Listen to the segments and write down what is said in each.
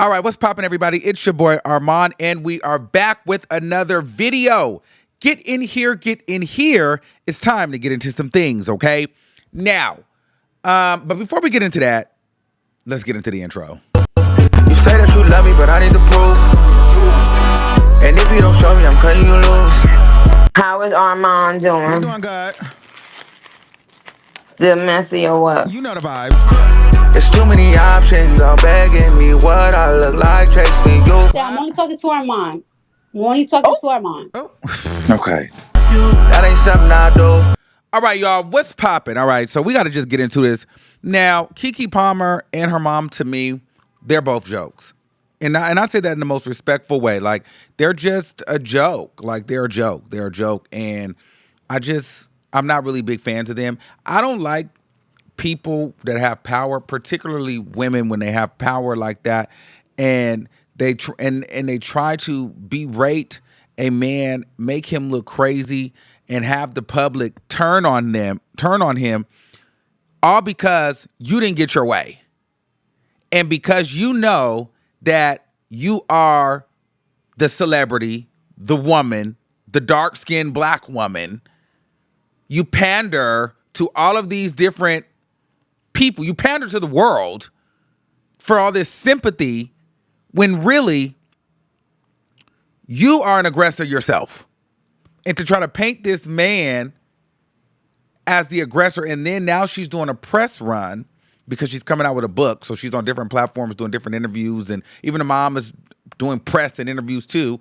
All right, what's poppin', everybody? It's your boy Armon, and we are back with another video. Get in here, get in here. It's time to get into some things, okay? Now, but before we get into that, let's get into the intro. You say that you love me, but I need to prove. And if you don't show me, I'm cutting you loose. How is Armon doing? We're doing good. Still messy or what? You know the vibes. There's too many options, all begging me what I look like, chasing you. Yeah, I'm only talking to Armon. I'm only talking to Armon. Oh. Okay. That ain't something I do. All right, y'all, what's poppin'? All right, so we got to just get into this. Now, Kiki Palmer and her mom, to me, they're both jokes. And I say that in the most respectful way. Like, they're just a joke. Like, they're a joke. They're a joke. And I'm not really big fans of them. I don't like people that have power, particularly women, when they have power like that, and they try to berate a man, make him look crazy, and have the public turn on him, all because you didn't get your way, and because you know that you are the celebrity, the woman, the dark-skinned black woman. You pander to all of these different people. You pander to the world for all this sympathy when really you are an aggressor yourself. And to try to paint this man as the aggressor, and then now she's doing a press run because she's coming out with a book. So she's on different platforms doing different interviews, and even the mom is doing press and interviews too.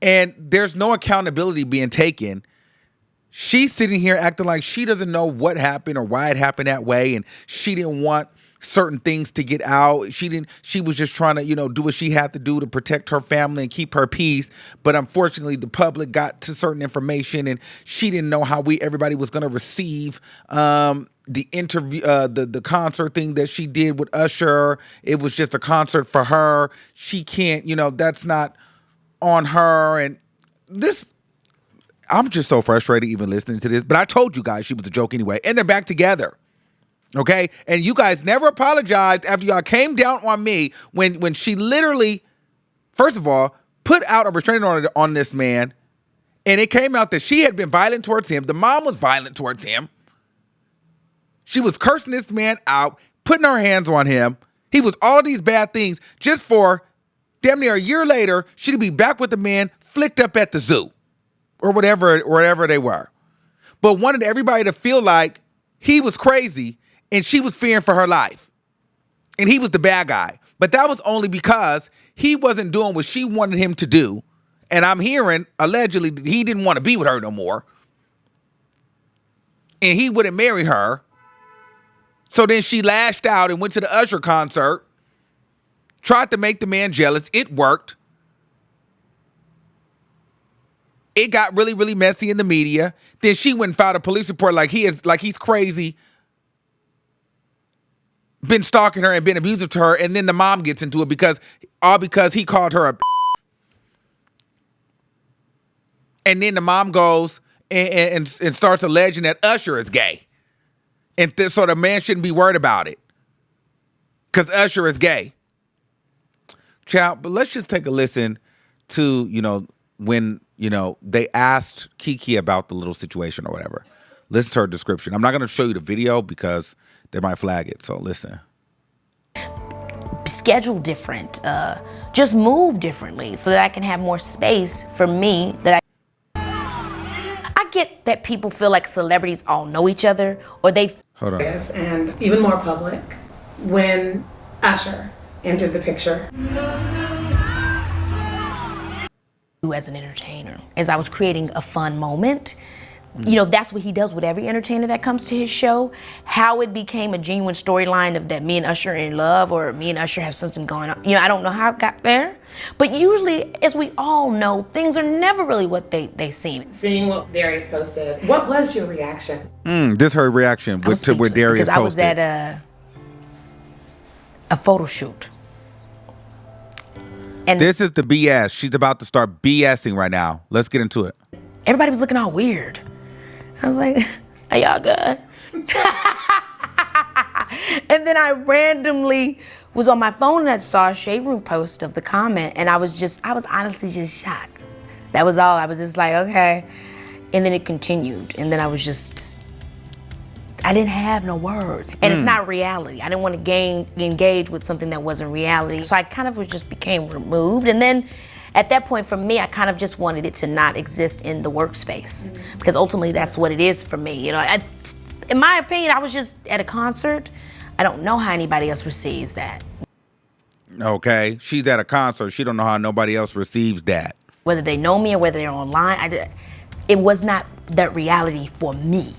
And there's no accountability being taken. She's sitting here acting like she doesn't know what happened or why it happened that way, and she didn't want certain things to get out. She was just trying to, do what she had to do to protect her family and keep her peace. But unfortunately, the public got to certain information, and she didn't know how everybody was going to receive the interview, the concert thing that she did with Usher. It was just a concert for her. She can't, that's not on her. And I'm just so frustrated even listening to this. But I told you guys she was a joke anyway. And they're back together. Okay? And you guys never apologized after y'all came down on me when she literally, first of all, put out a restraining order on this man. And it came out that she had been violent towards him. The mom was violent towards him. She was cursing this man out, putting her hands on him. He was all of these bad things just for damn near a year later, she'd be back with the man flicked up at the zoo. Or wherever they were. But wanted everybody to feel like he was crazy and she was fearing for her life. And he was the bad guy. But that was only because he wasn't doing what she wanted him to do. And I'm hearing, allegedly, that he didn't want to be with her no more. And he wouldn't marry her. So then she lashed out and went to the Usher concert. Tried to make the man jealous. It worked. It got really, really messy in the media. Then she went and filed a police report like he's crazy, been stalking her and been abusive to her, and then the mom gets into it because he called her a and then the mom goes and starts alleging that Usher is gay. And so the man shouldn't be worried about it because Usher is gay. Child, but let's just take a listen to, when they asked Kiki about the little situation or whatever. Listen to her description. I'm not going to show you the video because they might flag it. So listen. Schedule different. Just move differently so that I can have more space for me. I get that people feel like celebrities all know each other, or they. Hold on. And even more public when Usher entered the picture. As an entertainer, as I was creating a fun moment, that's what he does with every entertainer that comes to his show. How it became a genuine storyline of that me and Usher are in love, or me and Usher have something going on, I don't know how it got there, but usually, as we all know, things are never really what they seem. Seeing what Darius posted, what was your reaction? This her reaction to what Darius posted. Because I was at a photo shoot. And this is the BS. She's about to start BSing right now. Let's get into it. Everybody was looking all weird. I was like, are y'all good? And then I randomly Was on my phone and I saw a Shade Room post of the comment, and I was honestly just shocked. That was all. I was just like, okay. And then it continued, and then I didn't have no words. And it's not reality. I didn't want to engage with something that wasn't reality. So I kind of just became removed. And then at that point for me, I kind of just wanted it to not exist in the workspace. Because ultimately that's what it is for me. You know, in my opinion, I was just at a concert. I don't know how anybody else receives that. Okay, she's at a concert. She don't know how nobody else receives that. Whether they know me or whether they're online, it was not that reality for me.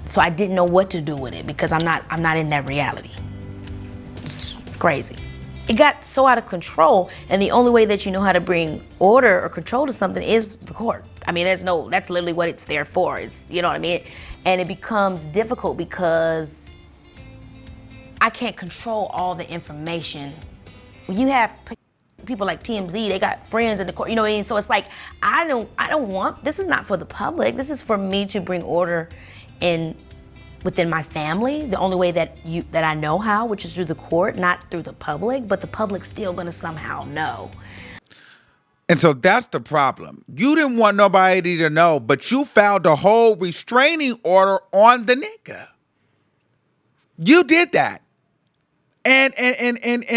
So I didn't know what to do with it because I'm not in that reality. It's crazy. It got so out of control, and the only way that you know how to bring order or control to something is the court. I mean, that's literally what it's there for. It's, you know what I mean? And it becomes difficult because I can't control all the information. When you have people like TMZ, they got friends in the court, you know what I mean? So it's like, I don't want, this is not for the public. This is for me to bring order within my family, the only way that I know how, which is through the court, not through the public, but the public's still gonna somehow know. And so that's the problem. You didn't want nobody to know, but you filed a whole restraining order on the nigga. You did that. And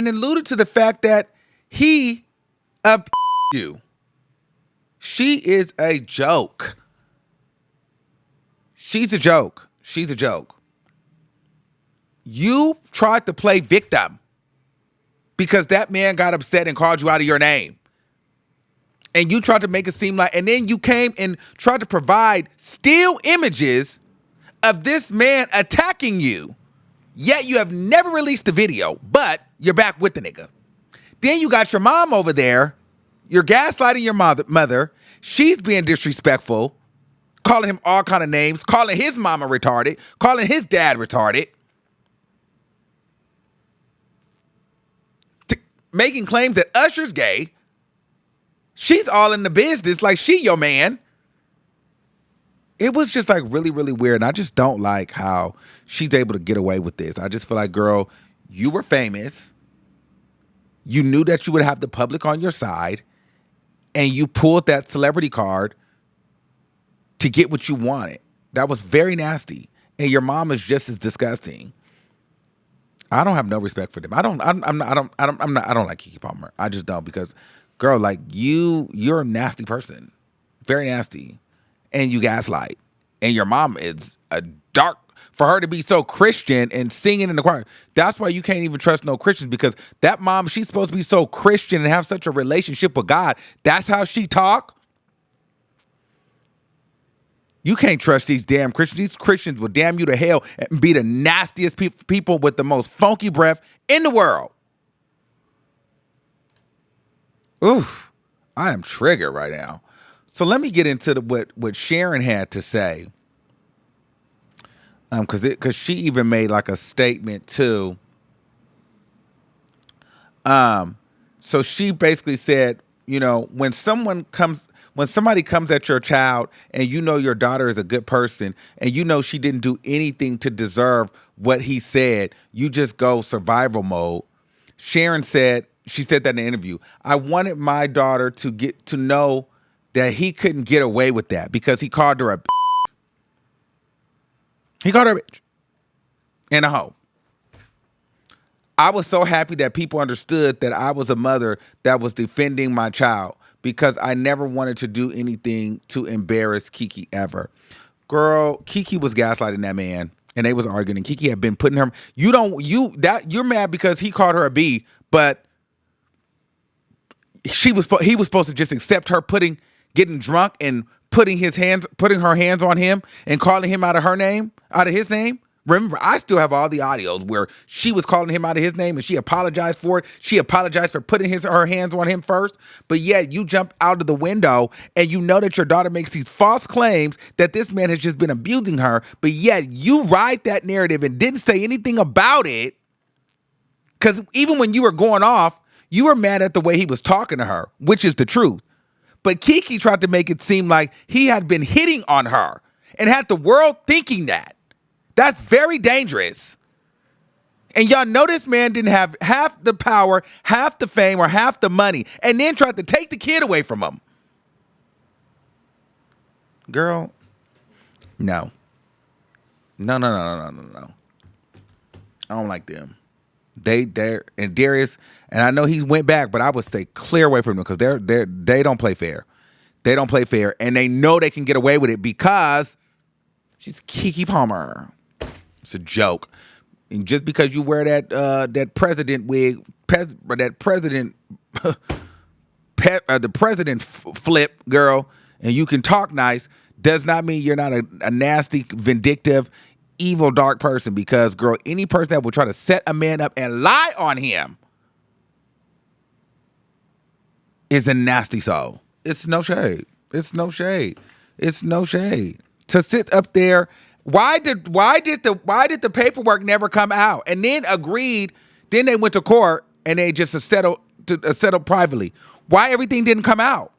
alluded to the fact that he you. She is a joke. She's a joke. She's a joke. You tried to play victim because that man got upset and called you out of your name. And you tried to make it seem like, and then you came and tried to provide still images of this man attacking you. Yet you have never released the video, but you're back with the nigga. Then you got your mom over there. You're gaslighting your mother. She's being disrespectful, calling him all kind of names, calling his mama retarded, calling his dad retarded, making claims that Usher's gay. She's all in the business like she your man. It was just like really, really weird. And I just don't like how she's able to get away with this. I just feel like, girl, you were famous. You knew that you would have the public on your side. And you pulled that celebrity card to get what you wanted. That was very nasty. And your mom is just as disgusting. I don't have no respect for them. I don't like Kiki Palmer. I just don't, because girl, like you're a nasty person. Very nasty. And you gaslight. And your mom is a dark, for her to be so Christian and singing in the choir. That's why you can't even trust no Christians, because that mom, she's supposed to be so Christian and have such a relationship with God. That's how she talk. You can't trust these damn Christians. These Christians will damn you to hell and be the nastiest people with the most funky breath in the world. Oof. I am triggered right now. So let me get into what Sharon had to say. Because she even made like a statement too. So she basically said, you know, when somebody comes at your child and you know your daughter is a good person and you know she didn't do anything to deserve what he said, you just go survival mode. Sharon said, she said that in an interview, I wanted my daughter to get to know that he couldn't get away with that because he called her a bitch. He called her a bitch and a hoe. I was so happy that people understood that I was a mother that was defending my child because I never wanted to do anything to embarrass Keke ever. Girl, Keke was gaslighting that man and they was arguing, and Keke had been putting her, you're mad because he called her a B, but he was supposed to just accept her getting drunk and putting her hands on him and calling him out of his name. Remember, I still have all the audios where she was calling him out of his name and she apologized for it. She apologized for putting her hands on him first. But yet you jump out of the window and you know that your daughter makes these false claims that this man has just been abusing her. But yet you ride that narrative and didn't say anything about it. Because even when you were going off, you were mad at the way he was talking to her, which is the truth. But Keke tried to make it seem like he had been hitting on her and had the world thinking that. That's very dangerous. And y'all know this man didn't have half the power, half the fame, or half the money, and then tried to take the kid away from him. Girl, no. No. I don't like them. They're and Darius, and I know he went back, but I would stay clear away from them because they don't play fair. They don't play fair, and they know they can get away with it because she's Kiki Palmer. It's a joke. And just because you wear that president wig, the president flip, girl, and you can talk nice, does not mean you're not a nasty, vindictive, evil, dark person. Because, girl, any person that will try to set a man up and lie on him is a nasty soul. It's no shade. It's no shade. It's no shade. To sit up there. Why did the paperwork never come out? And then agreed. Then they went to court and they just settled privately. Why everything didn't come out?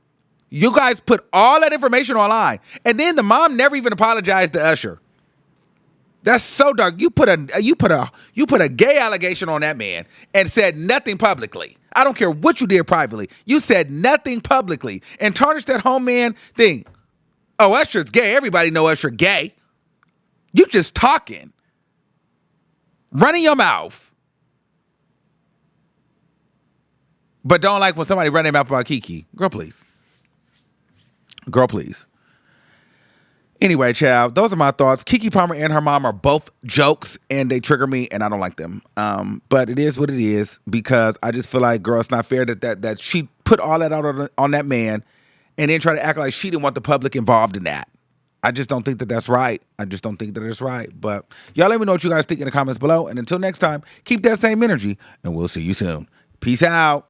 You guys put all that information online, and then the mom never even apologized to Usher. That's so dark. You put a gay allegation on that man and said nothing publicly. I don't care what you did privately. You said nothing publicly and tarnished that home man thing. Oh, Usher's gay. Everybody know Usher gay. You just talking. Running your mouth. But don't like when somebody run their mouth about Kiki. Girl, please. Girl, please. Anyway, child, those are my thoughts. Kiki Palmer and her mom are both jokes, and they trigger me, and I don't like them. But it is what it is, because I just feel like, girl, it's not fair that she put all that out on that man and then try to act like she didn't want the public involved in that. I just don't think that that's right. I just don't think that it's right. But y'all let me know what you guys think in the comments below. And until next time, keep that same energy, and we'll see you soon. Peace out.